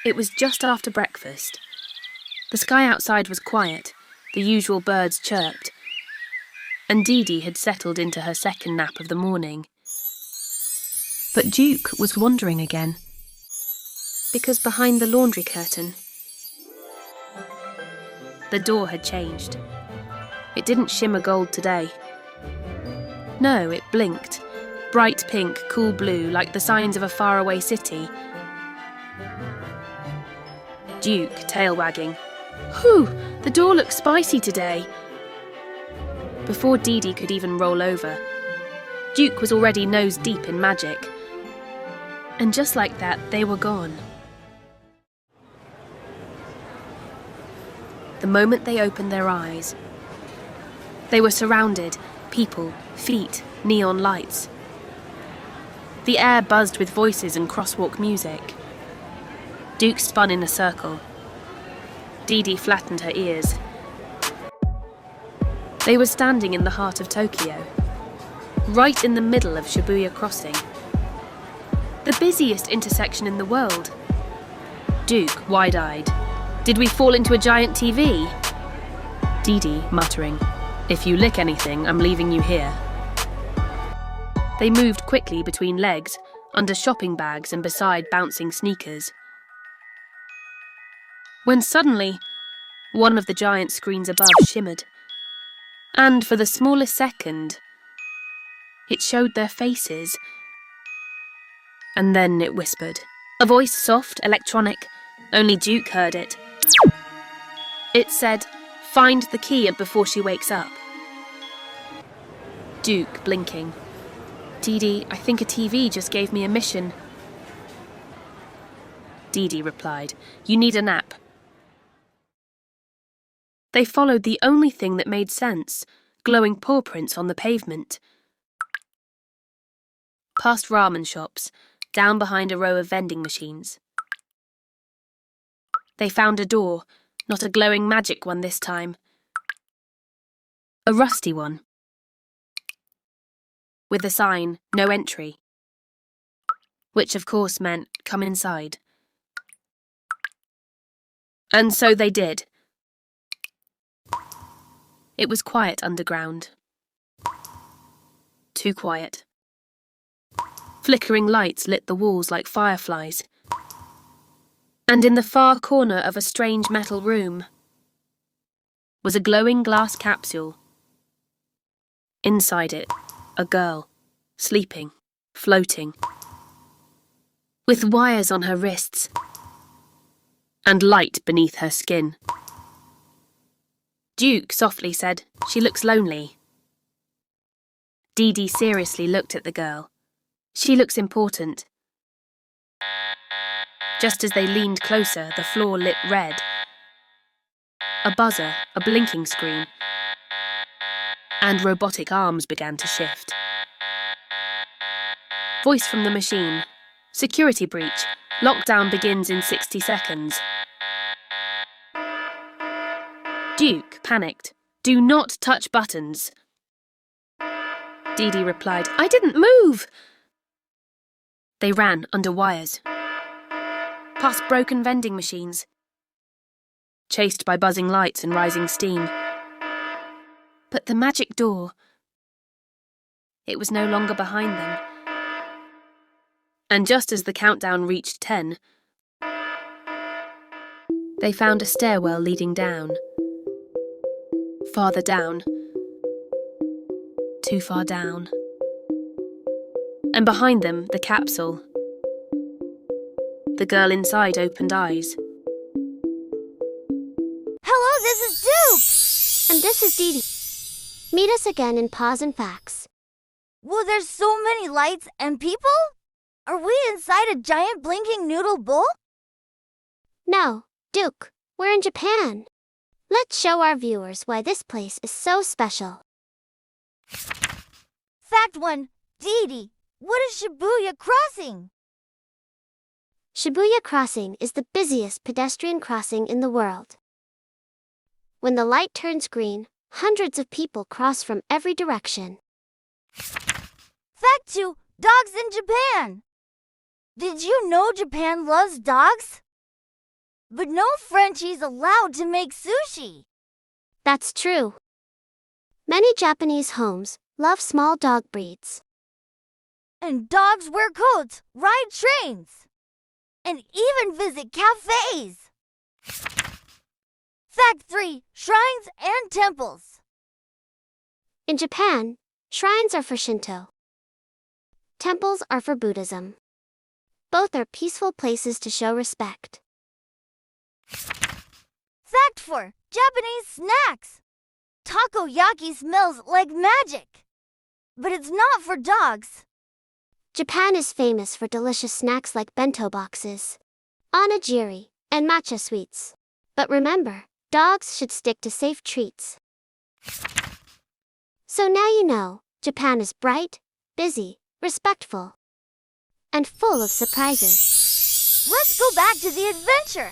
It was just after breakfast. The sky outside was quiet, the usual birds chirped, and Deedee had settled into her second nap of the morning. But Duke was wandering again, because behind the laundry curtain, the door had changed. It didn't shimmer gold today. No, it blinked, bright pink, cool blue, like the signs of a faraway city. Duke, tail wagging. Whew, the door looks spicy today. Before Deedee could even roll over, Duke was already nose deep in magic. And just like that, they were gone. The moment they opened their eyes, they were surrounded, people, feet, neon lights. The air buzzed with voices and crosswalk music. Duke spun in a circle. Deedee flattened her ears. They were standing in the heart of Tokyo, right in the middle of Shibuya Crossing, the busiest intersection in the world. Duke, wide-eyed. Did we fall into a giant TV? Deedee, muttering, if you lick anything, I'm leaving you here. They moved quickly between legs, under shopping bags and beside bouncing sneakers. When suddenly, one of the giant screens above shimmered, and for the smallest second, it showed their faces. And then it whispered, a voice soft, electronic, only Duke heard it. It said, find the key before she wakes up. Duke, blinking. Deedee, I think a TV just gave me a mission. Deedee replied, you need a nap. They followed the only thing that made sense, glowing paw prints on the pavement. Past ramen shops, down behind a row of vending machines. They found a door, not a glowing magic one this time. A rusty one, with a sign, no entry, which of course meant, come inside. And so they did. It was quiet underground. Too quiet. Flickering lights lit the walls like fireflies. And in the far corner of a strange metal room was a glowing glass capsule. Inside it, a girl, sleeping, floating, with wires on her wrists and light beneath her skin. Duke softly said, she looks lonely. Deedee seriously looked at the girl. She looks important. Just as they leaned closer, the floor lit red. A buzzer, a blinking screen, and robotic arms began to shift. Voice from the machine. Security breach. Lockdown begins in 60 seconds. Duke panicked. Do not touch buttons. Deedee replied, I didn't move. They ran under wires, past broken vending machines, chased by buzzing lights and rising steam. But the magic door, it was no longer behind them. And just as the countdown reached 10, they found a stairwell leading down. Farther down. Too far down. And behind them, the capsule. The girl inside opened eyes. Hello, this is Duke! And this is Deedee. Meet us again in Paws and Facts. Well, there's so many lights and people? Are we inside a giant blinking noodle bowl? No, Duke, we're in Japan. Let's show our viewers why this place is so special. Fact 1. Deedee, what is Shibuya Crossing? Shibuya Crossing is the busiest pedestrian crossing in the world. When the light turns green, hundreds of people cross from every direction. Fact 2. Dogs in Japan. Did you know Japan loves dogs? But no Frenchie's allowed to make sushi. That's true. Many Japanese homes love small dog breeds. And dogs wear coats, ride trains, and even visit cafes. Fact 3. Shrines and temples. In Japan, shrines are for Shinto. Temples are for Buddhism. Both are peaceful places to show respect. Fact 4. Japanese snacks. Takoyaki smells like magic. But it's not for dogs. Japan is famous for delicious snacks like bento boxes, onigiri, and matcha sweets. But remember, dogs should stick to safe treats. So now you know, Japan is bright, busy, respectful, and full of surprises. Let's go back to the adventure.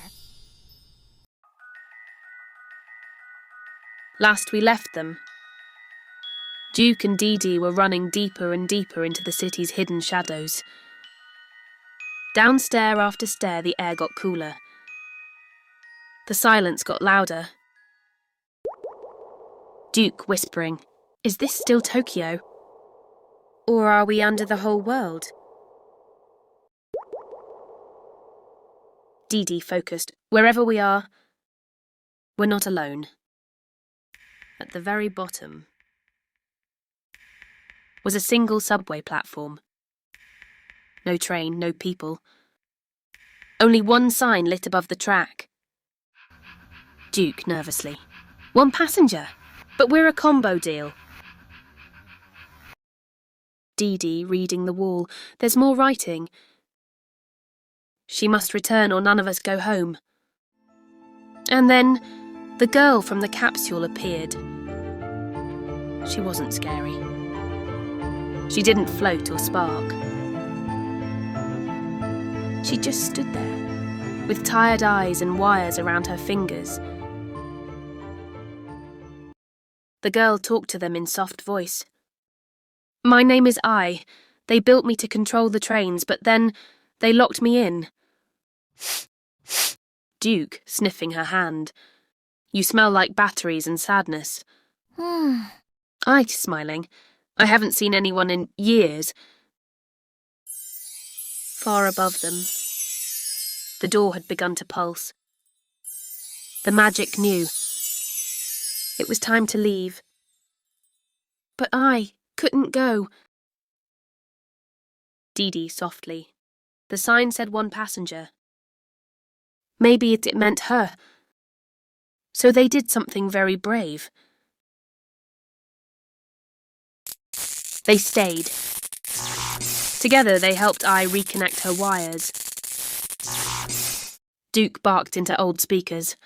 Last we left them, Duke and Deedee were running deeper and deeper into the city's hidden shadows. Down stair after stair, the air got cooler. The silence got louder. Duke whispering, "Is this still Tokyo? Or are we under the whole world?" Deedee focused, "Wherever we are, we're not alone." At the very bottom was a single subway platform. No train, no people. Only one sign lit above the track. Duke nervously, "One passenger, but we're a combo deal." Deedee reading the wall, "There's more writing. She must return or none of us go home." And then the girl from the capsule appeared. She wasn't scary. She didn't float or spark. She just stood there, with tired eyes and wires around her fingers. The girl talked to them in soft voice. "My name is Ai. They built me to control the trains, but then they locked me in." Duke sniffing her hand. "You smell like batteries and sadness." Ai smiling. "I haven't seen anyone in years." Far above them, the door had begun to pulse. The magic knew. It was time to leave. "But I couldn't go." Deedee softly. "The sign said one passenger. Maybe it meant her. So they did something very brave." They stayed. Together they helped Ai reconnect her wires. Duke barked into old speakers.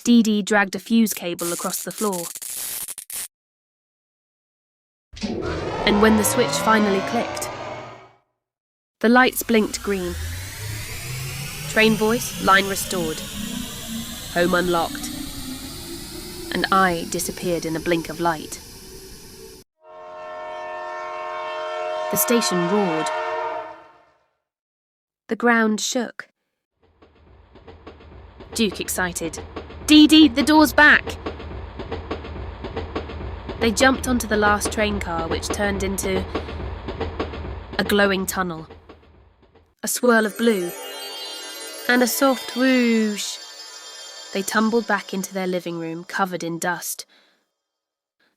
Deedee dragged a fuse cable across the floor. And when the switch finally clicked, the lights blinked green. Train voice, line restored. Home unlocked. And Ai disappeared in a blink of light. The station roared. The ground shook. Duke excited. "Deedee, the door's back!" They jumped onto the last train car, which turned into a glowing tunnel, a swirl of blue, and a soft whoosh. They tumbled back into their living room, covered in dust,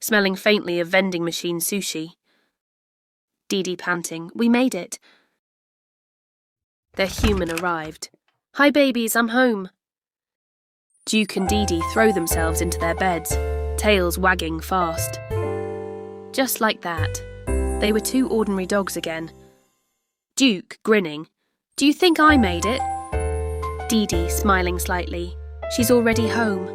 smelling faintly of vending machine sushi. Deedee panting, "We made it." Their human arrived. "Hi babies, I'm home." Duke and Deedee throw themselves into their beds, tails wagging fast. Just like that, they were two ordinary dogs again. Duke grinning, "Do you think I made it?" Deedee smiling slightly. "She's already home."